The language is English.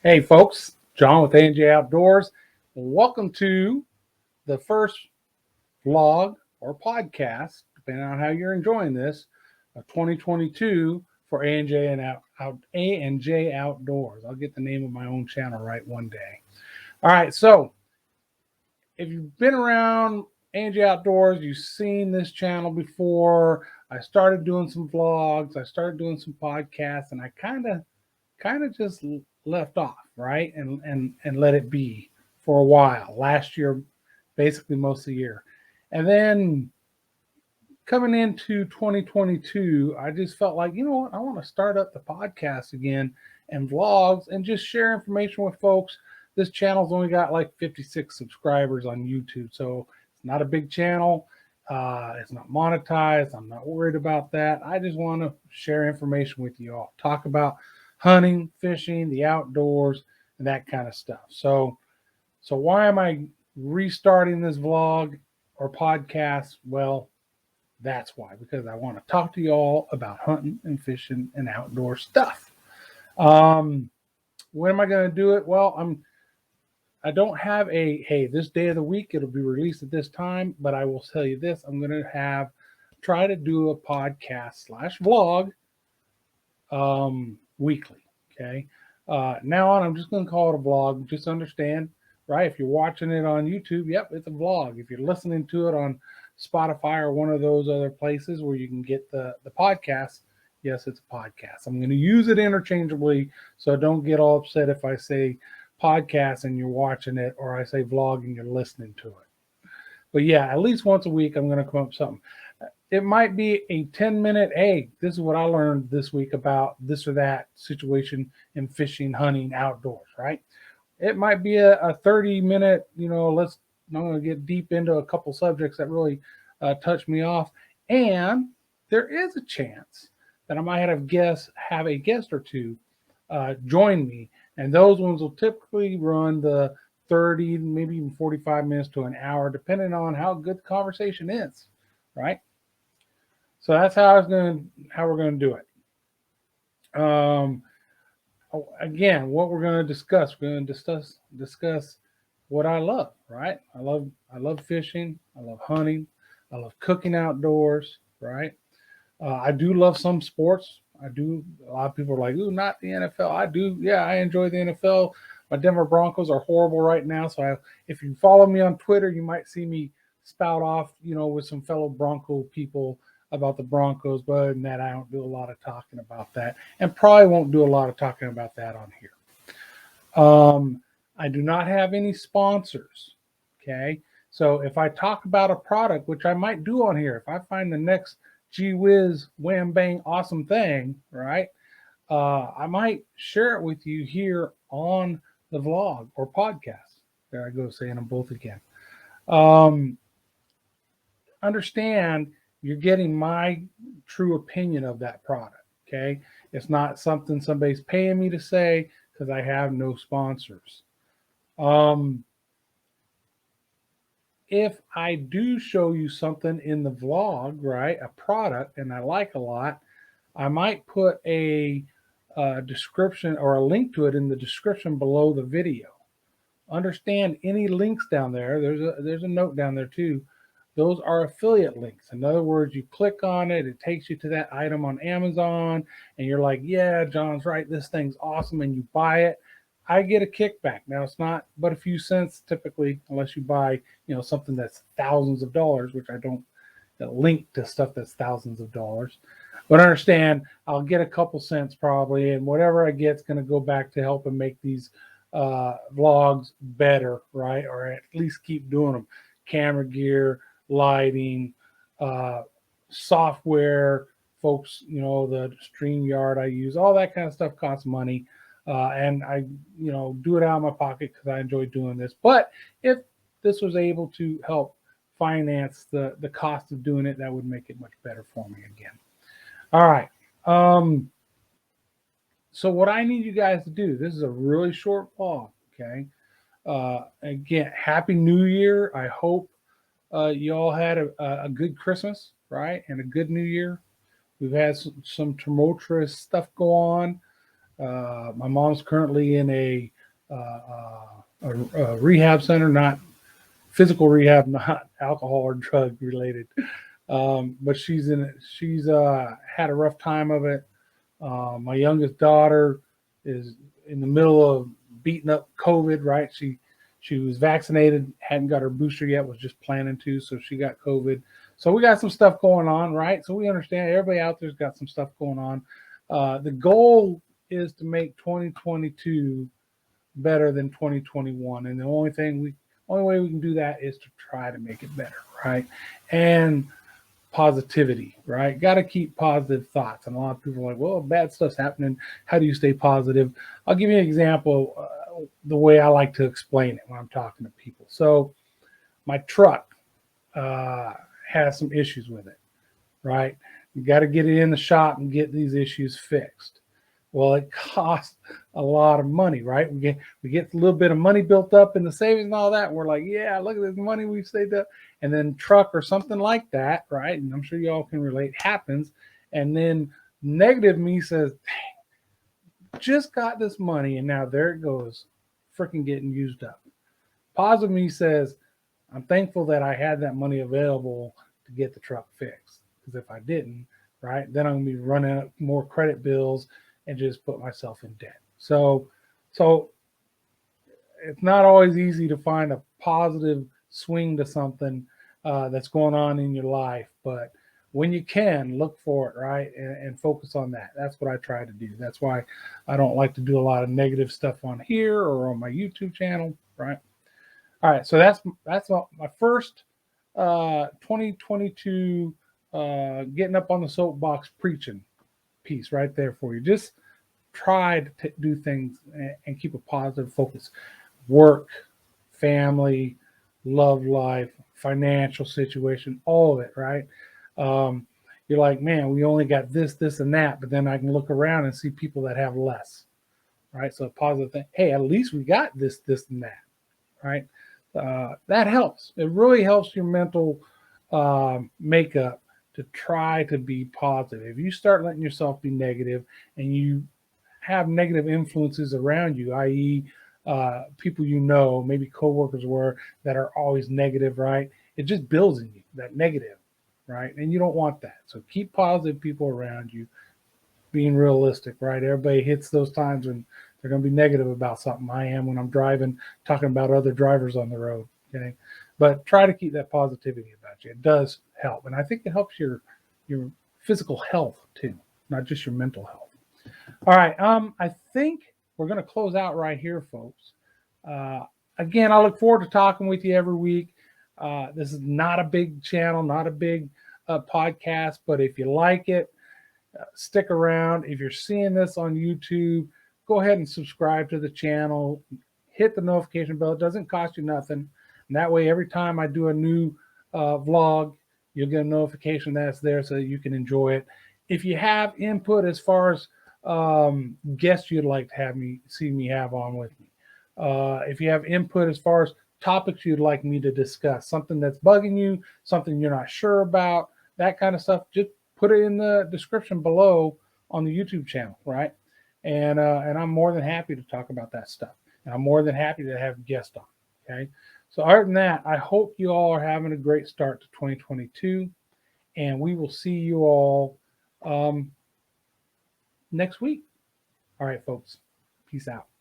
Hey folks, John with A&J Outdoors. Welcome to the first vlog or podcast, depending on how you're enjoying this, of 2022 for A&J Outdoors. I'll get the name of my own channel right one day. All right, so if you've been around A&J Outdoors, you've seen this channel before. I started doing some vlogs, I started doing some podcasts, and I kind of just left off, right? And let it be for a while. Last year, basically most of the year. And then coming into 2022, I just felt like, you know what, I want to start up the podcast again and vlogs and just share information with folks. This channel's only got like 56 subscribers on YouTube, so it's not a big channel. It's not monetized. I'm not worried about that. I just want to share information with you all, talk about hunting, fishing, the outdoors, and that kind of stuff. So why am I restarting this vlog or podcast? Well, that's why, because I want to talk to you all about hunting and fishing and outdoor stuff. When am I going to do it? Well, I don't have hey, this day of the week it'll be released at this time, but I will tell you this: I'm going to try to do a podcast slash vlog weekly. Okay. Now on, I'm just going to call it a vlog. Just understand, right? If you're watching it on YouTube, yep, it's a vlog. If you're listening to it on Spotify or one of those other places where you can get the podcast, yes, it's a podcast. I'm going to use it interchangeably, so don't get all upset if I say podcast and you're watching it, or I say vlog and you're listening to it. But yeah, at least once a week, I'm going to come up with something. It might be a 10-minute, hey, this is what I learned this week about this or that situation in fishing, hunting, outdoors, right? It might be a 30-minute, I'm going to get deep into a couple subjects that really touch me off. And there is a chance that I might have a guest or two join me. And those ones will typically run the 30, maybe even 45 minutes to an hour, depending on how good the conversation is, right? So that's how we're going to do it. Again, what we're going to discuss, we're going to discuss what I love, right? I love fishing, I love hunting, I love cooking outdoors, right? I do love some sports. I do. A lot of people are like, "Ooh, not the NFL." I do. Yeah, I enjoy the NFL. My Denver Broncos are horrible right now. So if you follow me on Twitter, you might see me spout off, with some fellow Bronco people about the Broncos. But other than that, I don't do a lot of talking about that, and probably won't do a lot of talking about that on here. I do not have any sponsors. Okay, so if I talk about a product, which I might do on here, if I find the next gee whiz, wham bang, awesome thing, right? I might share it with you here on the vlog or podcast. There I go, saying them both again. Um, Understand you're getting my true opinion of that product. Okay, it's not something somebody's paying me to say because I have no sponsors. Um, if I do show you something in the vlog, right, a product, and I like a lot, I might put a description or a link to it in the description below the video. Understand any links down there. There's a note down there too. Those are affiliate links. In other words, you click on it, it takes you to that item on Amazon, and you're like, yeah, John's right, this thing's awesome, and you buy it. I get a kickback. Now it's not but a few cents typically, unless you buy, something that's thousands of dollars, which I don't link to stuff that's thousands of dollars. But understand, I'll get a couple cents probably, and whatever I get is going to go back to helping make these vlogs better, right? Or at least keep doing them. Camera gear, lighting, uh, software, folks, the StreamYard I use, all that kind of stuff costs money. And I, do it out of my pocket because I enjoy doing this. But if this was able to help finance the cost of doing it, that would make it much better for me again. All right. So what I need you guys to do, this is a really short vlog, okay? Again, Happy New Year. I hope you all had a good Christmas, right? And a good New Year. We've had some tumultuous stuff go on. My mom's currently in a a rehab center, not physical rehab, not alcohol or drug related. But she's had a rough time of it. My youngest daughter is in the middle of beating up COVID. Right, she was vaccinated, hadn't got her booster yet, was just planning to, so she got COVID. So we got some stuff going on, right? So we understand everybody out there's got some stuff going on. The goal is to make 2022 better than 2021, and the only way we can do that is to try to make it better, right? And positivity, right? Got to keep positive thoughts. And a lot of people are like, well, bad stuff's happening. How do you stay positive? I'll give you an example, the way I like to explain it when I'm talking to people. So my truck has some issues with it, right? You got to get it in the shop and get these issues fixed. Well, it costs a lot of money, right? We get a little bit of money built up in the savings and all that. And we're like, yeah, look at this money we've saved up. And then truck or something like that, right? And I'm sure you all can relate, happens. And then negative me says, just got this money and now there it goes, freaking getting used up. Positive me says, I'm thankful that I had that money available to get the truck fixed. Because if I didn't, right, then I'm gonna be running up more credit bills and just put myself in debt. So it's not always easy to find a positive swing to something that's going on in your life, but when you can, look for it, right, and focus on that. That's what I try to do. That's why I don't like to do a lot of negative stuff on here or on my YouTube channel, right? All right, so that's my first 2022 getting up on the soapbox preaching piece right there for you. Just try to do things and keep a positive focus. Work, family, love life, financial situation, all of it, right? Um, you're like, man, we only got this, and that, but then I can look around and see people that have less, right? So a positive thing. Hey, at least we got this, and that, right? That helps. It really helps your mental makeup to try to be positive. If you start letting yourself be negative and you have negative influences around you, i.e., people you know, maybe coworkers were that are always negative, right? It just builds in you that negative, right? And you don't want that. So keep positive people around you, being realistic, right? Everybody hits those times when they're going to be negative about something. I am when I'm driving, talking about other drivers on the road. Okay, but try to keep that positivity about you. It does help, and I think it helps your physical health too, not just your mental health. All right. I think we're going to close out right here, folks. Uh, Again, I look forward to talking with you every week. This is not a big channel, not a big podcast, but if you like it, stick around. If you're seeing this on YouTube, go ahead and subscribe to the channel. Hit the notification bell. It doesn't cost you nothing. And that way, every time I do a new vlog, you'll get a notification that's there so that you can enjoy it. If you have input as far as guests you'd like to have me see me have on with me, if you have input as far as topics you'd like me to discuss, something that's bugging you, something you're not sure about, that kind of stuff, just put it in the description below on the YouTube channel, right? And I'm more than happy to talk about that stuff. And I'm more than happy to have guests on. Okay. So other than that, I hope you all are having a great start to 2022, and we will see you all next week. All right, folks. Peace out.